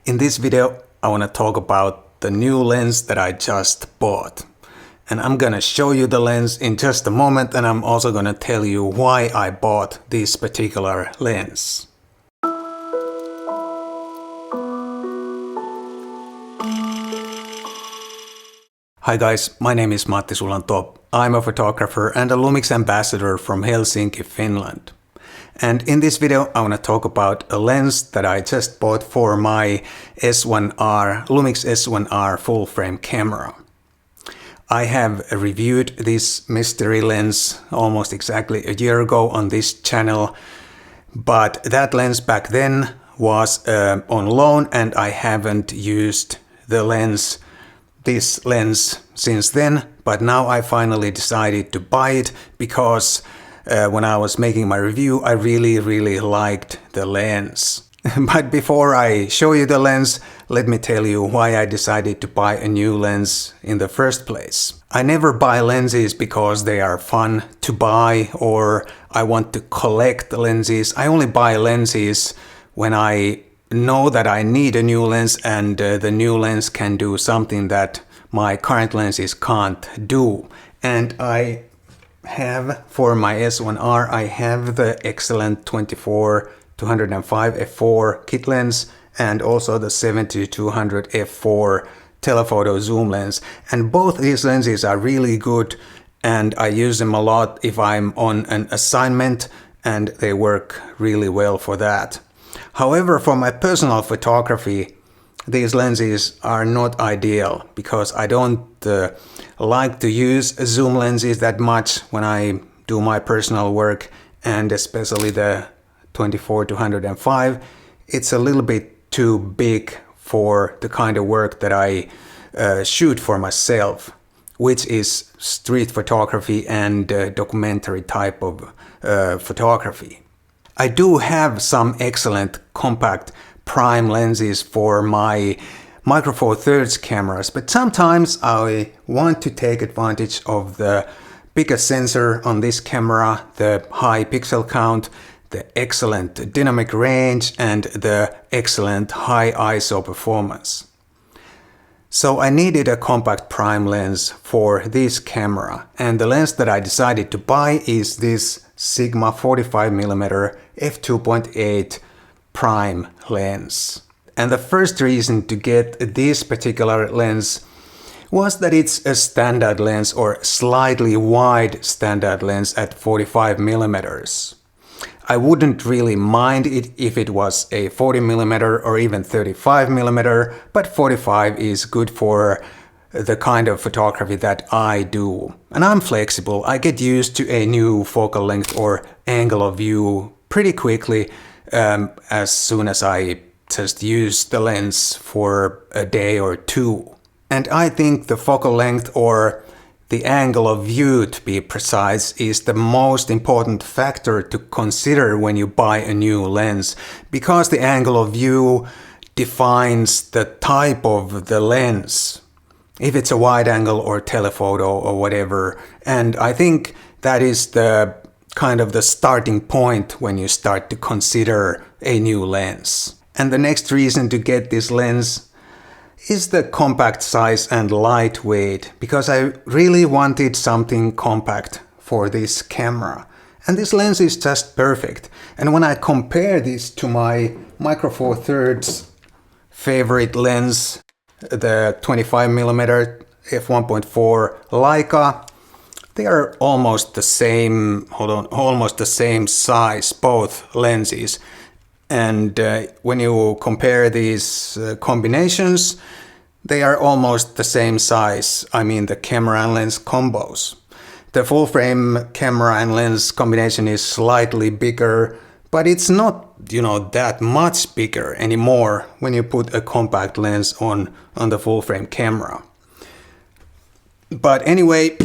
In this video, I want to talk about the new lens that I just bought. And I'm gonna show you the lens in just a moment, and I'm also gonna tell you why I bought this particular lens. Hi guys, my name is Matti Sulanto. I'm a photographer and a Lumix ambassador from Helsinki, Finland. And in this video, I want to talk about a lens that I just bought for my S1R, Lumix S1R full frame camera. I have reviewed this mystery lens almost exactly a year ago on this channel, but that lens back then was on loan and I haven't used this lens since then, but now I finally decided to buy it because when I was making my review, I really liked the lens. But before I show you the lens, let me tell you why I decided to buy a new lens in the first place. I never buy lenses because they are fun to buy or I want to collect lenses. I only buy lenses when I know that I need a new lens and the new lens can do something that my current lenses can't do. And I have, for my S1R, I have the excellent 24-205 f4 kit lens and also the 70-200 f4 telephoto zoom lens. And both these lenses are really good and I use them a lot if I'm on an assignment and they work really well for that. However, for my personal photography, these lenses are not ideal because I don't like to use zoom lenses that much when I do my personal work, and especially the 24-205. It's a little bit too big for the kind of work that I shoot for myself, which is street photography and documentary type of photography. I do have some excellent compact prime lenses for my Micro Four Thirds cameras, but sometimes I want to take advantage of the biggest sensor on this camera, the high pixel count, the excellent dynamic range, and the excellent high ISO performance. So I needed a compact prime lens for this camera, and the lens that I decided to buy is this Sigma 45mm f2.8 prime lens. And the first reason to get this particular lens was that it's a standard lens or slightly wide standard lens at 45mm. I wouldn't really mind it if it was a 40mm or even 35mm, but 45 is good for the kind of photography that I do. And I'm flexible. I get used to a new focal length or angle of view pretty quickly as soon as I just use the lens for a day or two. And I think the focal length or the angle of view, to be precise, is the most important factor to consider when you buy a new lens, because the angle of view defines the type of the lens, if it's a wide angle or telephoto or whatever. And I think that is the kind of the starting point when you start to consider a new lens. And the next reason to get this lens is the compact size and lightweight, because I really wanted something compact for this camera. And this lens is just perfect. And when I compare this to my Micro Four Thirds favorite lens, the 25mm f1.4 Leica, they are almost the same, almost the same size, both lenses. And when you compare these combinations, they are almost the same size. I mean the camera and lens combos. The full frame camera and lens combination is slightly bigger, but it's not, that much bigger anymore when you put a compact lens on the full frame camera. But anyway,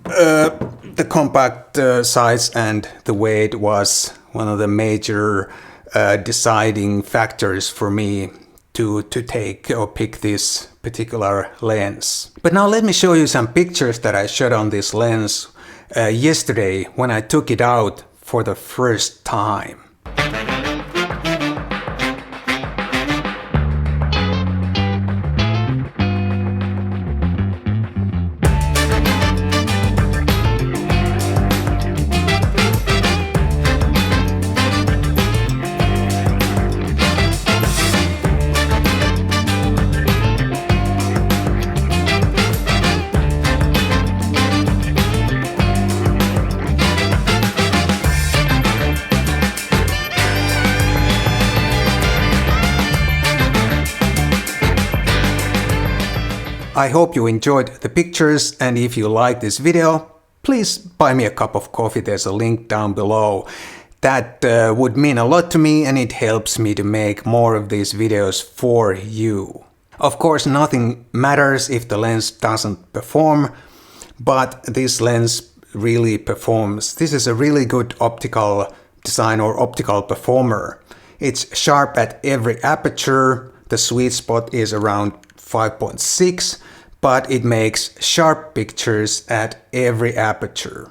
the compact size and the weight was one of the major deciding factors for me to take or pick this particular lens. But now let me show you some pictures that I shot on this lens yesterday when I took it out for the first time. I hope you enjoyed the pictures, and if you like this video, please buy me a cup of coffee. There's a link down below. That would mean a lot to me, and it helps me to make more of these videos for you. Of course, nothing matters if the lens doesn't perform, but this lens really performs. This is a really good optical design or optical performer. It's sharp at every aperture. The sweet spot is around 5.6, but it makes sharp pictures at every aperture.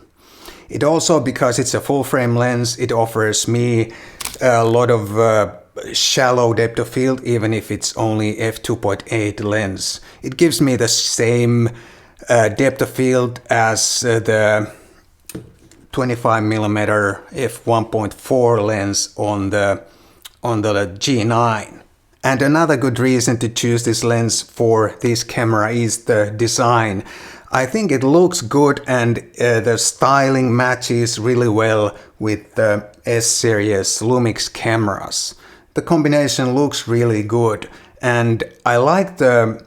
It also, because it's a full frame lens, it offers me a lot of shallow depth of field, even if it's only f2.8 lens. It gives me the same depth of field as the 25mm f1.4 lens on the G9. And another good reason to choose this lens for this camera is the design. I think it looks good, and the styling matches really well with the S-series Lumix cameras. The combination looks really good, and I like the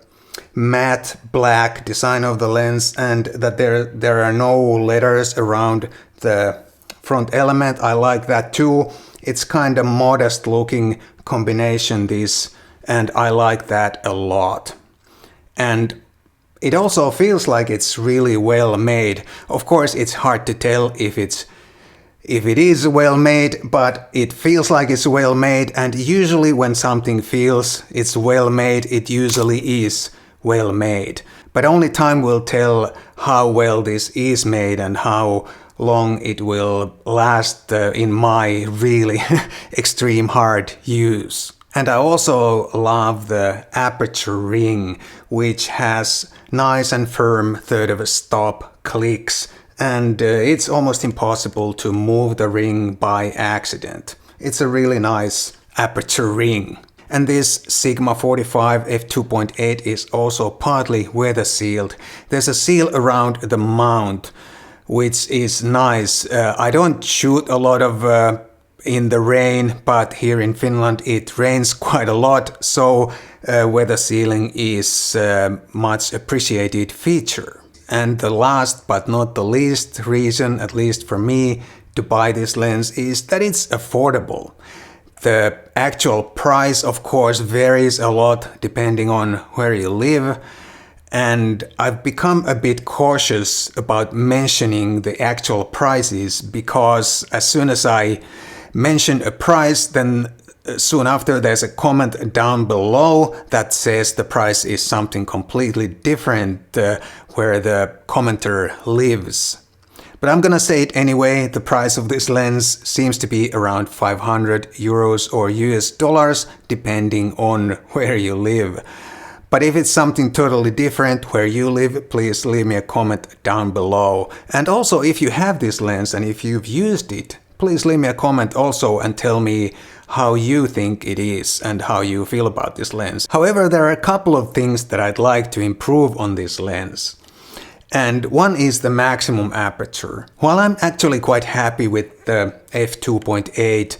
matte black design of the lens, and that there are no letters around the front element. I like that too. It's kind of modest looking combination, this, and I like that a lot. And it also feels like it's really well made. Of course, it's hard to tell if it is well made, but it feels like it's well made, and usually when something feels it's well made, it usually is well made. But only time will tell how well this is made and how long it will last in my really extreme hard use. And I also love the aperture ring, which has nice and firm third of a stop clicks, and it's almost impossible to move the ring by accident. It's a really nice aperture ring. And this Sigma 45 f2.8 is also partly weather sealed. There's a seal around the mount, which is nice. I don't shoot a lot of in the rain, but here in Finland it rains quite a lot, so weather sealing is a much appreciated feature. And the last but not the least reason, at least for me, to buy this lens is that it's affordable. The actual price, of course, varies a lot depending on where you live, and I've become a bit cautious about mentioning the actual prices, because as soon as I mention a price, then soon after there's a comment down below that says the price is something completely different where the commenter lives. But I'm gonna say it anyway. The price of this lens seems to be around 500 euros or US dollars, depending on where you live. But if it's something totally different where you live, please leave me a comment down below. And also, if you have this lens and if you've used it, please leave me a comment also and tell me how you think it is and how you feel about this lens. However, there are a couple of things that I'd like to improve on this lens. And one is the maximum aperture. While I'm actually quite happy with the f2.8,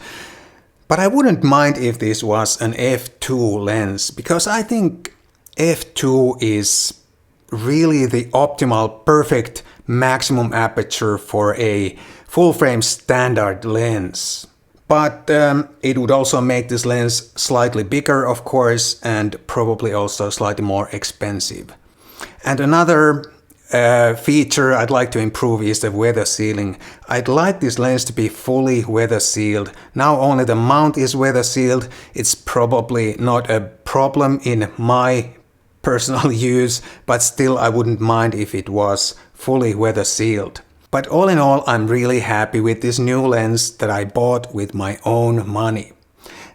but I wouldn't mind if this was an f2 lens, because I think f2 is really the optimal, perfect maximum aperture for a full-frame standard lens. But it would also make this lens slightly bigger, of course, and probably also slightly more expensive. And another feature I'd like to improve is the weather sealing. I'd like this lens to be fully weather sealed. Now only the mount is weather sealed. It's probably not a problem in my personal use, but still I wouldn't mind if it was fully weather sealed. But all in all, I'm really happy with this new lens that I bought with my own money.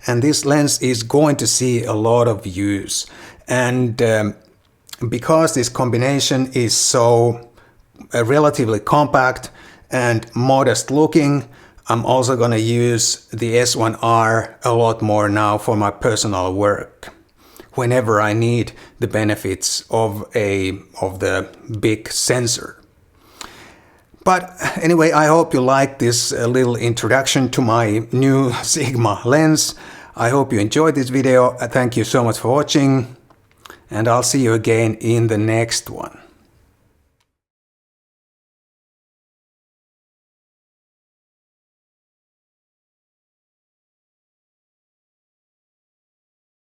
And this lens is going to see a lot of use. And because this combination is so relatively compact and modest looking, I'm also going to use the S1R a lot more now for my personal work, whenever I need the benefits of the big sensor. But anyway, I hope you liked this little introduction to my new Sigma lens. I hope you enjoyed this video. Thank you so much for watching, and I'll see you again in the next one.